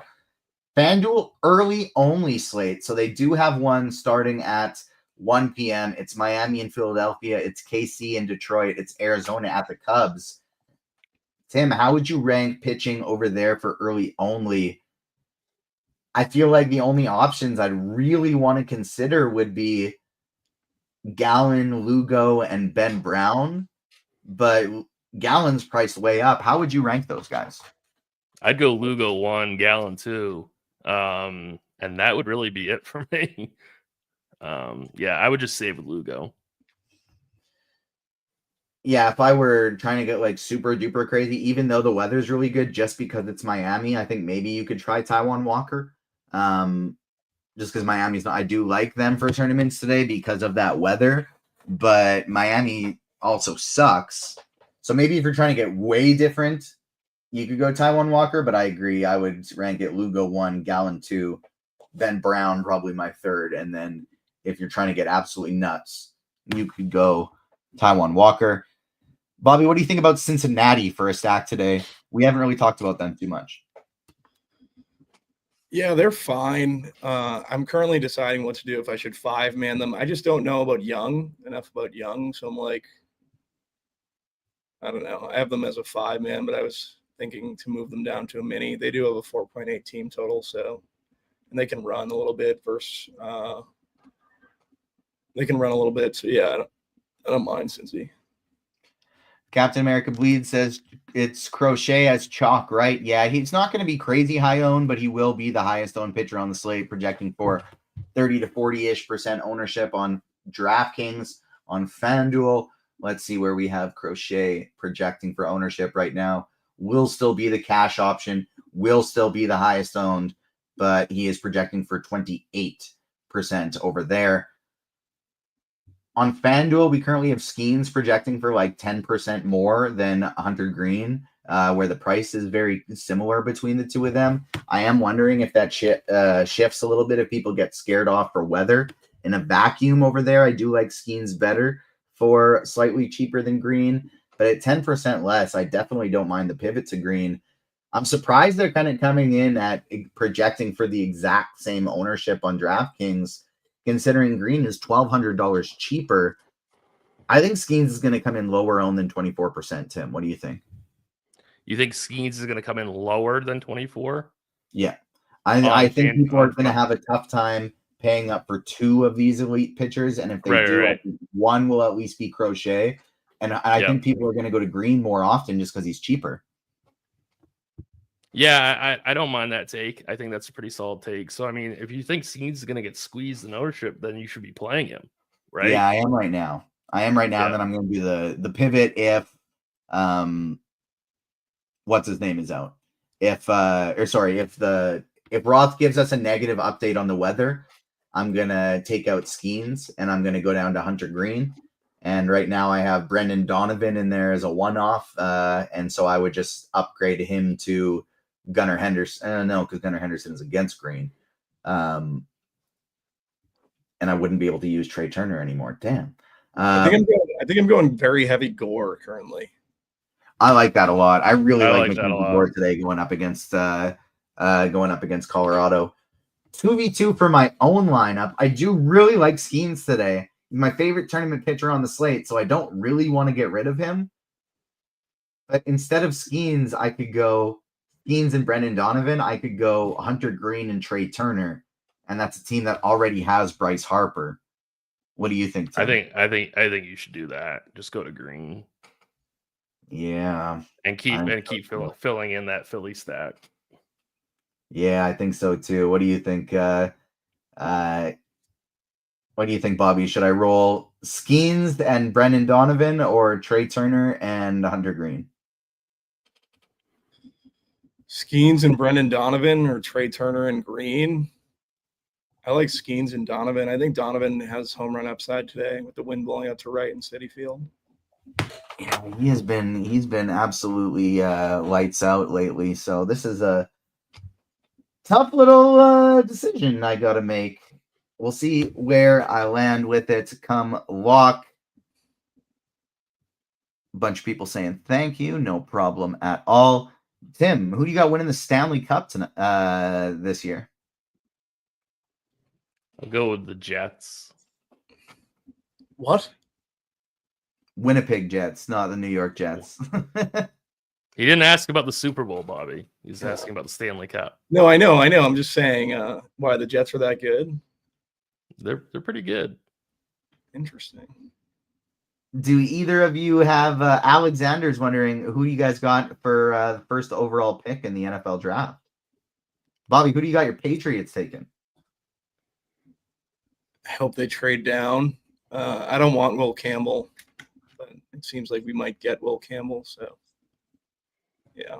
FanDuel early only slate. So they do have one starting at 1 p.m. It's Miami and Philadelphia. It's KC and Detroit. It's Arizona at the Cubs. Tim, how would you rank pitching over there for early only? I feel like the only options I'd really want to consider would be Gallen, Lugo, and Ben Brown, but Gallen's priced way up. How would you rank those guys? I'd go Lugo 1, Gallen 2, and that would really be it for me. I would just save Lugo. Yeah, if I were trying to get super duper crazy, even though the weather's really good, just because it's Miami, I think maybe you could try Taijuan Walker. Just because Miami's not, I do like them for tournaments today because of that weather, but Miami also sucks. So maybe if you're trying to get way different, you could go Taijuan Walker, but I agree. I would rank it Lugo 1, Gallen 2, Ben Brown, probably my third. And then if you're trying to get absolutely nuts, you could go Taijuan Walker. Bobby, what do you think about Cincinnati for a stack today? We haven't really talked about them too much. Yeah, they're fine. I'm currently deciding what to do, if I should 5-man them. I just don't know enough about Young. So I'm like, I don't know. I have them as a 5-man, but I was thinking to move them down to a mini. They do have a 4.8 team total, so, and they can run a little bit versus they can run a little bit. So yeah, I don't mind Cincy. Captain America Bleed says it's Crochet as chalk, right? Yeah, he's not going to be crazy high owned, but he will be the highest owned pitcher on the slate, projecting for 30 to 40-ish% ownership on DraftKings, on FanDuel. Let's see where we have Crochet projecting for ownership right now. Will still be the cash option, will still be the highest owned, but he is projecting for 28% over there. On FanDuel, we currently have Skeens projecting for like 10% more than Hunter Green, where the price is very similar between the two of them. I am wondering if that shifts a little bit if people get scared off for weather. In a vacuum over there, I do like Skeens better for slightly cheaper than Green, but at 10% less, I definitely don't mind the pivot to Green. I'm surprised they're kind of coming in at projecting for the exact same ownership on DraftKings, considering Green is $1,200 cheaper. I think Skeens is going to come in lower owned than 24%, Tim. What do you think? You think Skeens is going to come in lower than 24? Yeah. I think people are going to have a tough time paying up for two of these elite pitchers, and if they do, I think one will at least be Crochet. And I think people are going to go to Green more often just because he's cheaper. Yeah, I don't mind that take. I think that's a pretty solid take. So, I mean, if you think Skeens is going to get squeezed in ownership, then you should be playing him, right? Yeah, I am right now. And then I'm going to do the pivot if what's his name is out. If Roth gives us a negative update on the weather, I'm going to take out Skeens and I'm going to go down to Hunter Green. And right now I have Brendan Donovan in there as a one-off. And so I would just upgrade him to Gunnar Henderson. No, because Gunnar Henderson is against Green. And I wouldn't be able to use Trey Turner anymore. Damn. I think I'm going very heavy Gore currently. I like that a lot. I really like that a lot. Gore today going up against Colorado. 2v2 for my own lineup. I do really like Skeens today. He's my favorite tournament pitcher on the slate, so I don't really want to get rid of him. But instead of Skeens, I could go Skeens and Brendan Donovan. I could go Hunter Green and Trey Turner, and that's a team that already has Bryce Harper. What do you think, Tim? I think you should do that. Just go to Green. Yeah, and keep filling in that Philly stack. Yeah, I think so too. What do you think? What do you think, Bobby? Should I roll Skeens and Brendan Donovan or Trey Turner and Hunter Green? Skeens and Brendan Donovan or Trey Turner and Green? I like Skeens and Donovan. I think Donovan has home run upside today with the wind blowing out to right in Citi Field. Yeah, he's been absolutely lights out lately. So this is a tough little decision I got to make. We'll see where I land with it come lock. A bunch of people saying thank you. No problem at all. Tim, who do you got winning the Stanley Cup this year? I'll go with the Jets. What? Winnipeg Jets, not the New York Jets. He didn't ask about the Super Bowl, Bobby. He's asking about the Stanley Cup. No, I know. I'm just saying why the Jets are that good. They're pretty good. Interesting. Do either of you have Alexander's wondering who you guys got for the first overall pick in the NFL draft? Bobby, who do you got your Patriots taking? I hope they trade down. I don't want Will Campbell, but it seems like we might get Will Campbell. So, yeah.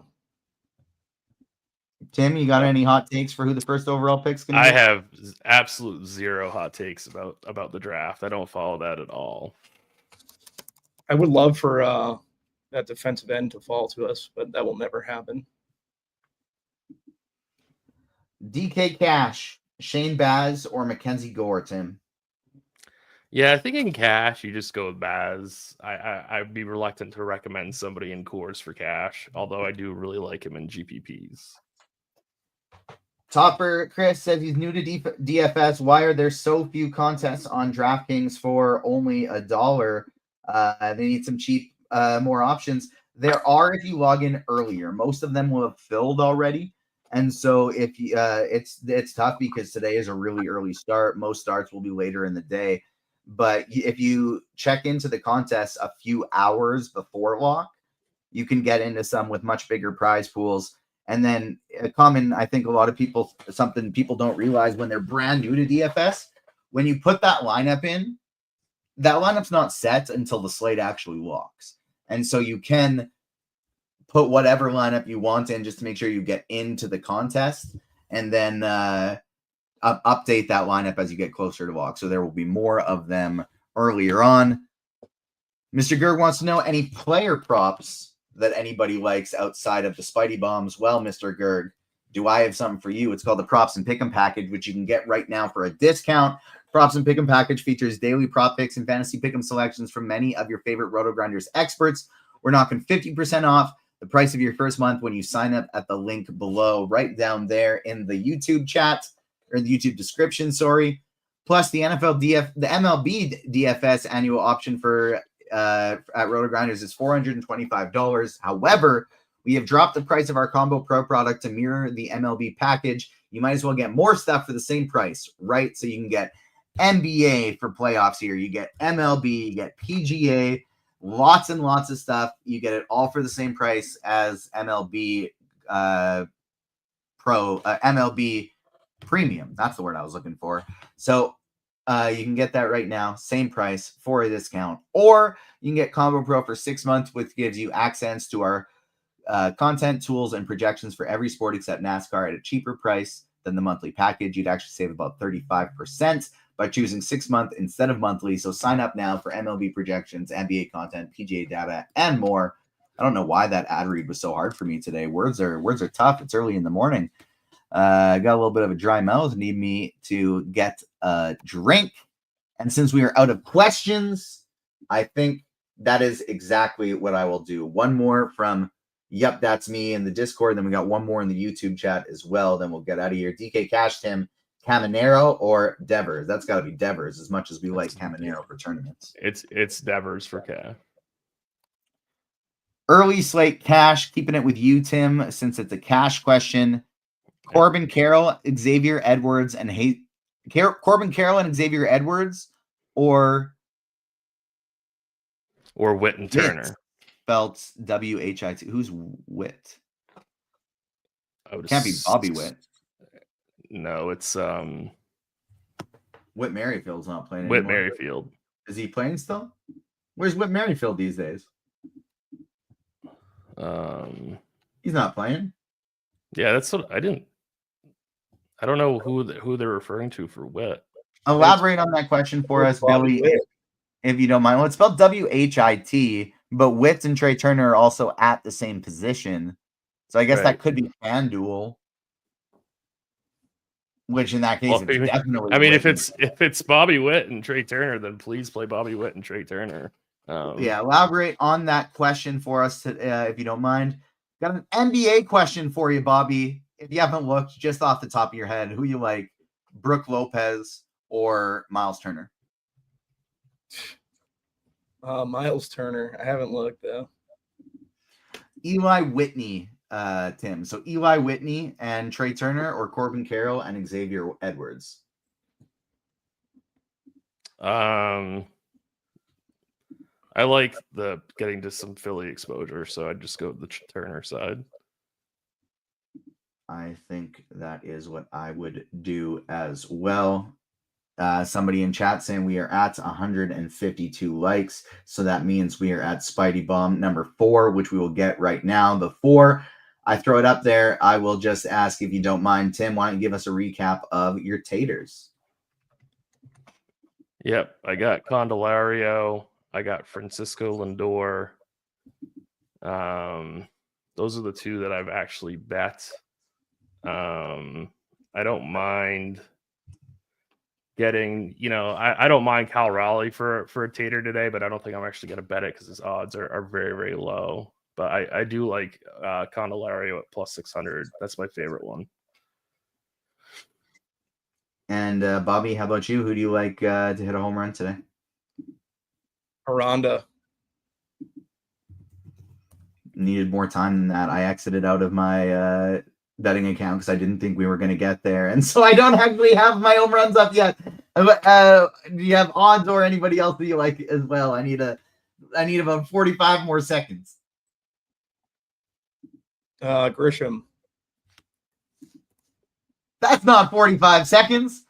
Tim, you got any hot takes for who the first overall pick's going to be? I have absolute zero hot takes about the draft. I don't follow that at all. I would love for that defensive end to fall to us, but that will never happen. DK Cash Shane Baz or Mackenzie Gore, Tim? Yeah, I think in cash you just go with Baz. I'd be reluctant to recommend somebody in cores for cash, although I do really like him in GPPs. Topper Chris says he's new to DFS. Why are there so few contests on DraftKings for only $1? They need some cheap, more options. There are if you log in earlier. Most of them will have filled already, and so if you, it's tough because today is a really early start. Most starts will be later in the day, but if you check into the contest a few hours before lock, you can get into some with much bigger prize pools. And then a common, I think a lot of people, something people don't realize when they're brand new to DFS, when you put that lineup in, that lineup's not set until the slate actually locks. And so you can put whatever lineup you want in just to make sure you get into the contest, and then update that lineup as you get closer to lock. So there will be more of them earlier on. Mr. Gerg wants to know any player props that anybody likes outside of the Spidey Bombs. Well, Mr. Gerg, do I have something for you? It's called the Props and Pick'em package, which you can get right now for a discount. Props and Pick'em package features daily prop picks and fantasy pick'em selections from many of your favorite Roto Grinders experts. We're knocking 50% off the price of your first month when you sign up at the link below, right down there in the YouTube chat, or the YouTube description, sorry. Plus the MLB DFS annual option for at Roto Grinders is $425. However, we have dropped the price of our Combo Pro product to mirror the MLB package. You might as well get more stuff for the same price, right? So you can get NBA for playoffs here. You get MLB, you get PGA, lots and lots of stuff. You get it all for the same price as MLB MLB Premium. That's the word I was looking for. So you can get that right now, same price for a discount, or you can get Combo Pro for 6 months, which gives you access to our content, tools, and projections for every sport except NASCAR at a cheaper price than the monthly package. You'd actually save about 35% by choosing 6 month instead of monthly. So sign up now for MLB projections, NBA content, PGA data, and more. I don't know why that ad read was so hard for me today. Words are tough. It's early in the morning. I got a little bit of a dry mouth. Need me to get a drink. And since we are out of questions, I think that is exactly what I will do. One more from Yep, That's Me in the Discord. Then we got one more in the YouTube chat as well. Then we'll get out of here. DK Cash, Tim, Caminero or Devers? That's got to be Devers as much as we like Caminero for tournaments. It's Devers for cash. Early slate cash, keeping it with you, Tim, since it's a cash question. Corbin Carroll, Xavier Edwards, and Corbin Carroll and Xavier Edwards, or Witt and Turner. Spelled W-H-I-T. Who's Witt? Can't be Bobby Witt. No, it's Whit Merrifield's not playing Whit anymore. Merrifield. Is he playing still? Where's Whit Merrifield these days? He's not playing. Yeah, that's what I didn't. I don't know who they're referring to for Witt. Elaborate on that question for us, Billy, if you don't mind. Well, it's spelled W-H-I-T, but Witt and Trey Turner are also at the same position. So I guess that could be FanDuel. Which in that case, it's definitely. I mean, if it's Bobby Witt and Trey Turner, then please play Bobby Witt and Trey Turner. Yeah, elaborate on that question for us, if you don't mind. Got an NBA question for you, Bobby. If you haven't looked, just off the top of your head, who you like, Brooke Lopez or Miles Turner? Miles Turner. I haven't looked though. Eli Whitney, Tim. So Eli Whitney and Trey Turner, or Corbin Carroll and Xavier Edwards? I like the getting to some Philly exposure, so I'd just go with the Turner side. I think that is what I would do as well. Somebody in chat saying we are at 152 likes. So that means we are at Spidey Bomb number 4, which we will get right now. Before I throw it up there, I will just ask, if you don't mind, Tim, why don't you give us a recap of your taters? Yep. I got Candelario. I got Francisco Lindor. Those are the two that I've actually bet. I don't mind getting, I don't mind Cal Raleigh for a tater today, but I don't think I'm actually going to bet it because his odds are very, very low. But I do like Candelario at plus 600. That's my favorite one. And Bobby, how about you? Who do you like to hit a home run today? Aranda. Needed more time than that. I exited out of my betting account because I didn't think we were going to get there. And so I don't actually have my home runs up yet. Do you have odds or anybody else that you like as well? I need about 45 more seconds. Grisham. That's not 45 seconds.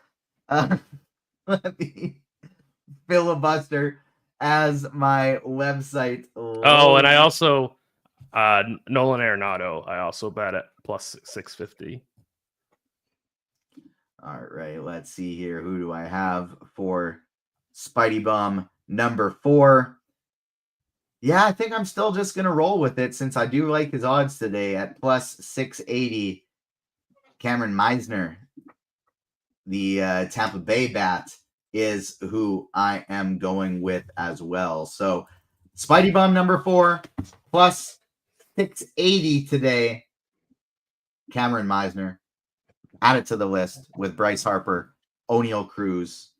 Let me filibuster as my website. Oh, and I also Nolan Arenado. I also bet at plus 650. All right, let's see here. Who do I have for Spidey Bum number 4? Yeah, I think I'm still just going to roll with it since I do like his odds today at plus 680. Cameron Meisner, the Tampa Bay bat, is who I am going with as well. So Spidey Bum number 4 plus 680 today. Cameron Meisner. Add it to the list with Bryce Harper, O'Neal Cruz,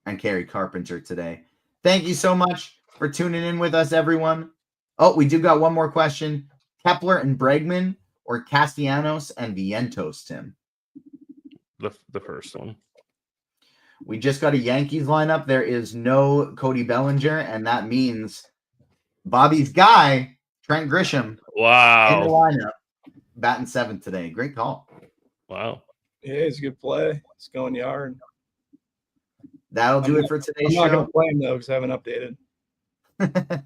and Kerry Carpenter today. Thank you so much for tuning in with us, everyone. Oh, we do got one more question. Kepler and Bregman or Castellanos and Vientos, Tim? The first one. We just got a Yankees lineup. There is no Cody Bellinger, and that means Bobby's guy, Trent Grisham, in the lineup, batting 7th today. Great call. Wow. Yeah, it's a good play. It's going yard. That'll do it for today's show. I'm not going to play him, though, because I haven't updated.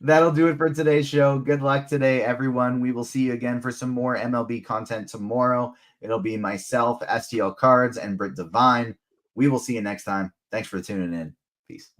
That'll do it for today's show. Good luck today, everyone. We will see you again for some more MLB content tomorrow. It'll be myself, STL Cards, and Britt Devine. We will see you next time. Thanks for tuning in. Peace.